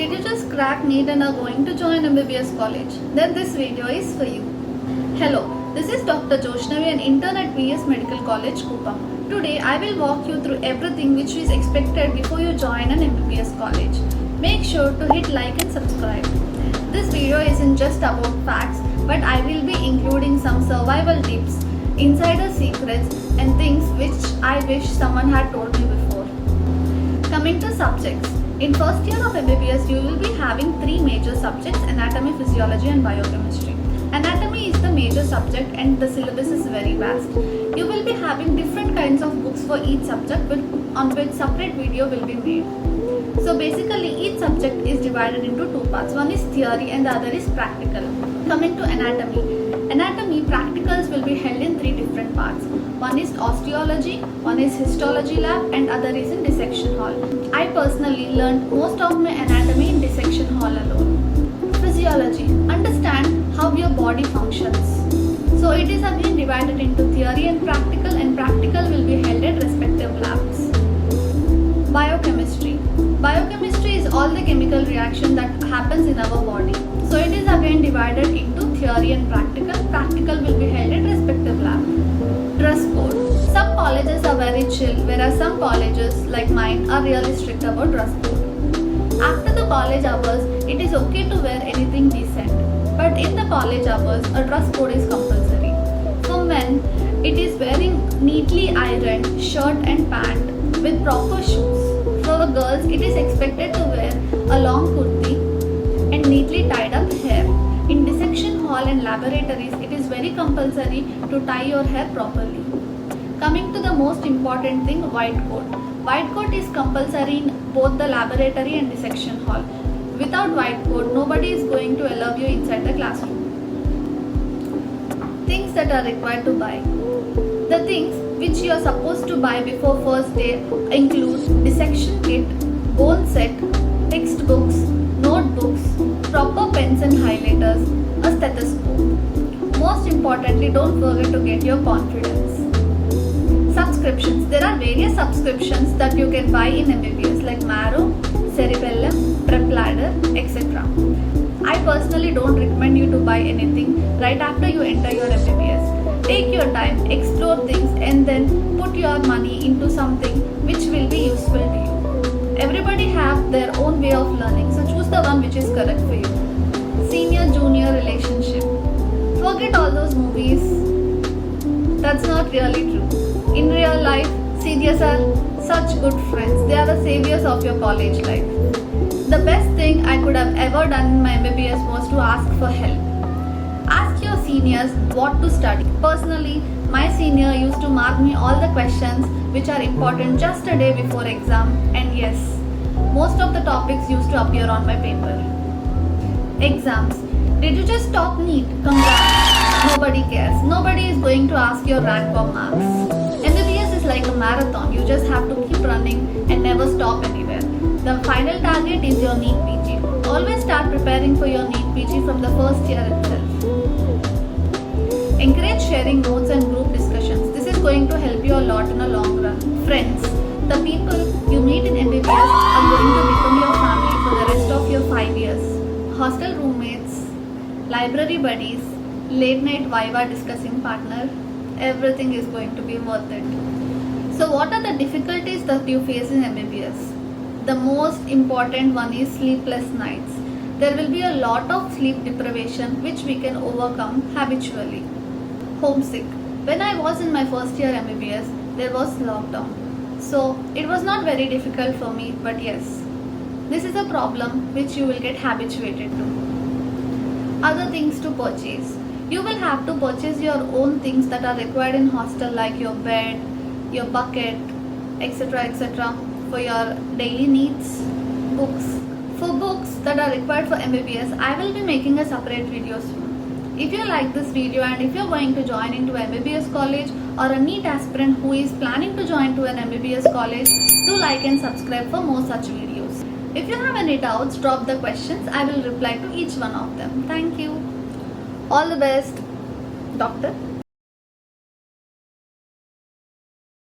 Did you just crack NEET and are going to join MBBS college? Then this video is for you. Hello, this is Dr. Joshnavi, an intern at VS Medical College, Kupam. Today I will walk you through everything which is expected before you join an MBBS college. Make sure to hit like and subscribe. This video isn't just about facts, but I will be including some survival tips, insider secrets and things which I wish someone had told me before. Coming to subjects. In first year of MBBS, you will be having three major subjects: anatomy, physiology and biochemistry. Anatomy is the major subject and the syllabus is very vast. You will be having different kinds of books for each subject on which separate video will be made. So basically each subject is divided into two parts. One is theory and the other is practical. Coming to anatomy. Anatomy practicals will be held in three different parts. One is osteology, one is histology lab and other is in dissection hall. I personally learned most of my anatomy in dissection hall alone. Physiology. Understand how your body functions. So it is again divided into theory and practical will be held at respective labs. Biochemistry. Biochemistry is all the chemical reaction that happens in our body. So it is again divided into theory and practical. Practical will be held at respective lab. Dress code. Some colleges are very chill, whereas some colleges like mine are really strict about dress code. After the college hours, it is okay to wear anything decent. But in the college hours, a dress code is compulsory. For men, it is wearing neatly ironed shirt and pant with proper shoes. For girls, it is expected to wear a long kurti and neatly tied up hair. In dissection hall and laboratories, it is very compulsory to tie your hair properly. Coming to the most important thing, white coat. White coat is compulsory in both the laboratory and dissection hall. Without white coat, nobody is going to allow you inside the classroom. Things that are required to buy. The things which you are supposed to buy before first day include dissection kit, bone set, textbooks, notebooks, proper pens and highlighters, a stethoscope. Most importantly, don't forget to get your confidence. Subscriptions. There are various subscriptions that you can buy in MBBS like Marrow, Cerebellum, Prep Ladder, etc. I personally don't recommend you to buy anything right after you enter your MBBS. Take your time, explore things and then put your money into something which will be useful to you. Everybody have their own way of learning, so choose the one which is correct for you. Senior-junior relationship. Forget all those movies. That's not really true. In real life, seniors are such good friends. They are the saviors of your college life. The best thing I could have ever done in my MBBS was to ask for help. Ask your seniors what to study. Personally, my senior used to mark me all the questions which are important just a day before exam, and yes, most of the topics used to appear on my paper. Exams. Did you just top NEET? Congrats. Nobody cares. Nobody is going to ask your rank or marks. MBBS is like a marathon. You just have to keep running and never stop anywhere. The final target is your NEET PG. Always start preparing for your NEET PG from the first year itself. Encourage sharing notes and group discussions. This is going to help you a lot in the long run. Friends. The people you meet in MBBS are going to become your family for the rest of your 5 years. Hostel roommates, library buddies, late night Viva discussing partner, everything is going to be worth it. So what are the difficulties that you face in MBBS? The most important one is sleepless nights. There will be a lot of sleep deprivation which we can overcome habitually. Homesick. When I was in my first year MBBS, there was lockdown. So it was not very difficult for me, but yes, this is a problem which you will get habituated to. Other things to purchase. You will have to purchase your own things that are required in hostel like your bed, your bucket, etc. for your daily needs. Books. For books that are required for MBBS, I will be making a separate video soon. If you like this video and if you are going to join into MBBS college or a NEET aspirant who is planning to join to an MBBS college, do like and subscribe for more such videos. If you have any doubts, drop the questions. I will reply to each one of them. Thank you. All the best, Doctor.